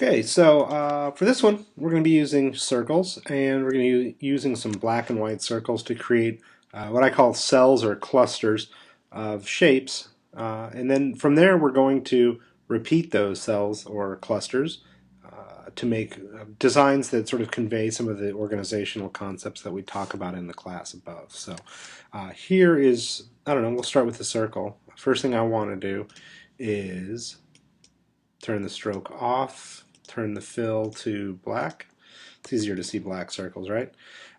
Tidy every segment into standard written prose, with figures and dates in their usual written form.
Okay, so for this one, we're going to be using circles, and we're going to be using some black and white circles to create what I call cells or clusters of shapes. And then from there, we're going to repeat those cells or clusters to make designs that sort of convey some of the organizational concepts that we talk about in the class above. So here is, I don't know, we'll start with the circle. First thing I want to do is turn the stroke off, turn the fill to black. It's easier to see black circles, right?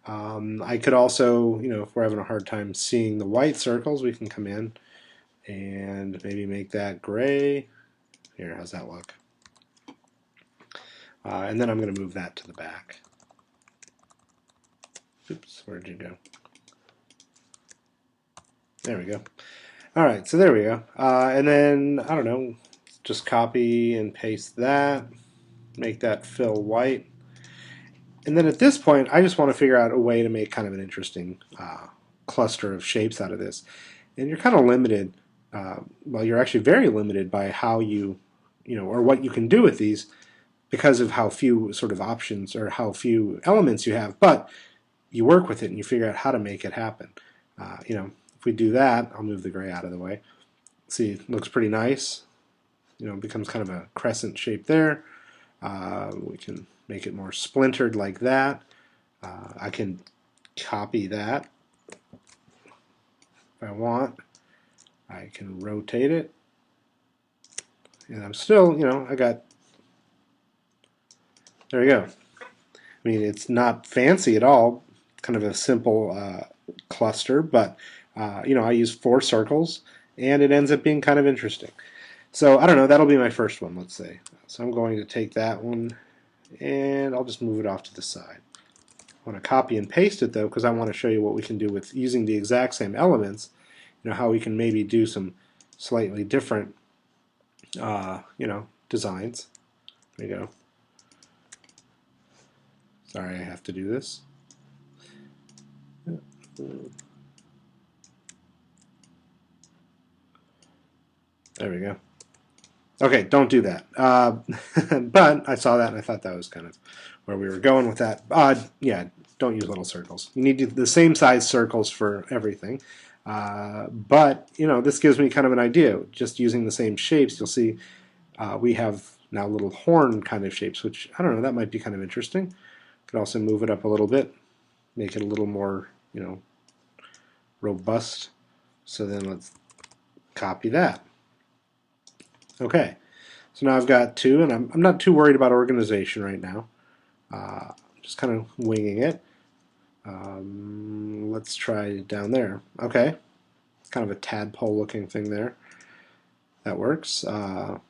I could also, if we're having a hard time seeing the white circles, we can come in and maybe make that gray. Here, how's that look? And then I'm going to move that to the back. Oops, where'd you go? There we go. All right, so there we go. And then, I don't know, just copy and paste that, make that fill white. And then at this point, I just want to figure out a way to make kind of an interesting cluster of shapes out of this. And you're kind of limited, well, you're actually very limited by how or what you can do with these because of how few sort of options or how few elements you have. But you work with it and you figure out how to make it happen. If we do that, I'll move the gray out of the way. See, it looks pretty nice. It becomes kind of a crescent shape there. We can make it more splintered like that. I can copy that if I want. I can rotate it. And I'm still, I got, there you go. I mean, it's not fancy at all, kind of a simple cluster, but, I use 4 circles, and it ends up being kind of interesting. So, I don't know, that'll be my first one, let's say. So I'm going to take that one, and I'll just move it off to the side. I want to copy and paste it, though, because I want to show you what we can do with using the exact same elements, how we can maybe do some slightly different, designs. There you go. Sorry, I have to do this. There we go. Okay, don't do that. But I saw that and I thought that was kind of where we were going with that. Yeah, don't use little circles. You need the same size circles for everything. But, this gives me kind of an idea. Just using the same shapes, you'll see we have now little horn kind of shapes, which, I don't know, that might be kind of interesting. Could also move it up a little bit, make it a little more, robust. So then let's copy that. Okay, so now I've got 2, and I'm not too worried about organization right now. Just kind of winging it. Let's try down there. Okay, it's kind of a tadpole looking thing there. That works. We're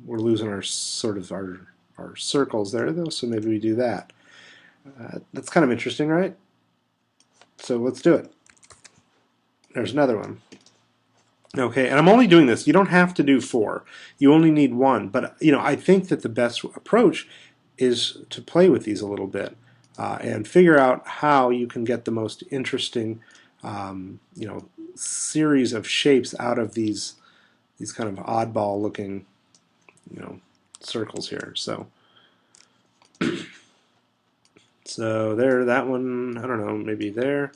losing our our circles there, though, so maybe we do that. That's kind of interesting, right? So let's do it. There's another one. Okay, and I'm only doing this. You don't have to do 4. You only need 1. But, I think that the best approach is to play with these a little bit and figure out how you can get the most interesting, series of shapes out of these kind of oddball-looking, circles here. So, so there, that one, I don't know, maybe there.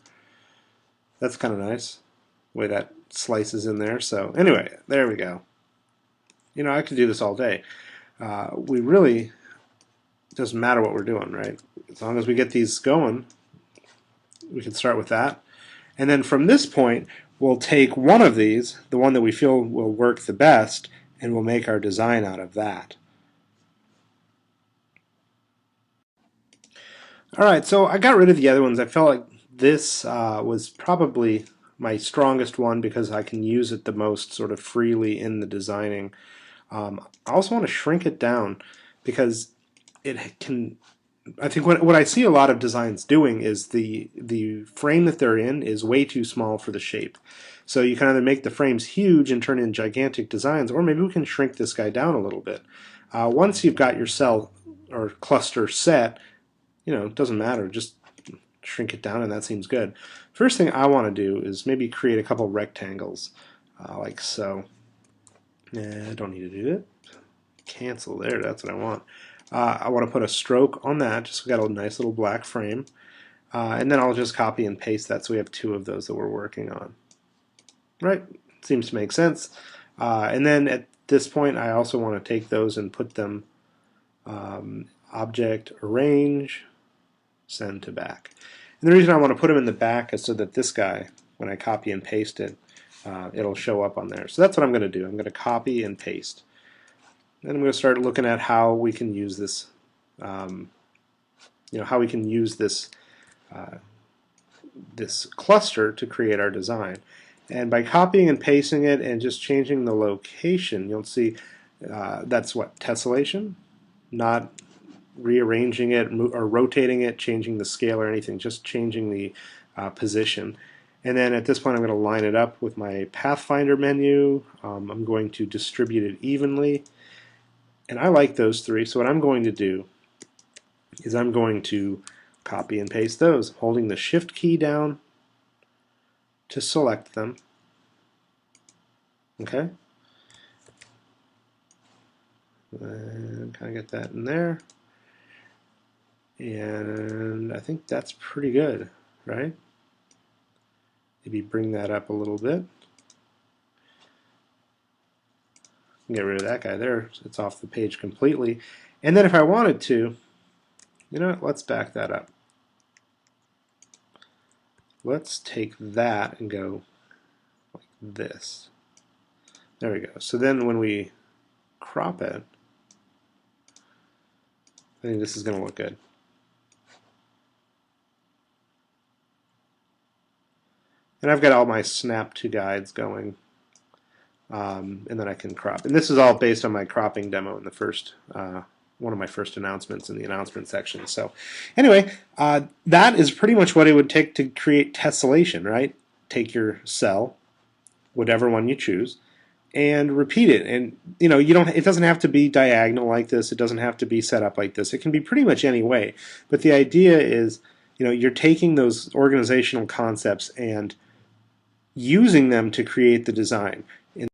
That's kind of nice, the way that slices in there. So anyway, there we go. I could do this all day. We really, it doesn't matter what we're doing, right? As long as we get these going, we can start with that. And then from this point, we'll take one of these, the one that we feel will work the best, and we'll make our design out of that. All right, so I got rid of the other ones. I felt like this was probably my strongest one because I can use it the most sort of freely in the designing. I also want to shrink it down because it can, I think what I see a lot of designs doing is the frame that they're in is way too small for the shape. So you can either make the frames huge and turn in gigantic designs, or maybe we can shrink this guy down a little bit. Once you've got your cell or cluster set, it doesn't matter, just shrink it down and that seems good. First thing I want to do is maybe create a couple rectangles like so. I don't need to do it. cancel there. That's what I want. I want to put a stroke on that, just so we got a nice little black frame. And then I'll just copy and paste that so we have two of those that we're working on. Right? Seems to make sense. And then at this point, I also want to take those and put them object, arrange, send to back. And the reason I want to put them in the back is so that this guy, when I copy and paste it, it'll show up on there. So that's what I'm going to do. I'm going to copy and paste. Then I'm going to start looking at how we can use this, how we can use this this cluster to create our design. And by copying and pasting it and just changing the location, you'll see that's what, tessellation, not rearranging it or rotating it, changing the scale or anything, just changing the position. And then at this point I'm going to line it up with my Pathfinder menu. I'm going to distribute it evenly. And I like those three, so what I'm going to do is I'm going to copy and paste those, holding the Shift key down to select them. Okay? And kind of get that in there. And I think that's pretty good, right? Maybe bring that up a little bit. Get rid of that guy there. So it's off the page completely. And then if I wanted to, you know what, let's back that up. Let's take that and go like this. There we go. So then when we crop it, I think this is going to look good. And I've got all my snap to guides going. And then I can crop. And this is all based on my cropping demo in the first, one of my first announcements in the announcement section. So anyway, that is pretty much what it would take to create tessellation, right? Take your cell, whatever one you choose, and repeat it. And it doesn't have to be diagonal like this. It doesn't have to be set up like this. It can be pretty much any way. But the idea is, you're taking those organizational concepts and using them to create the design.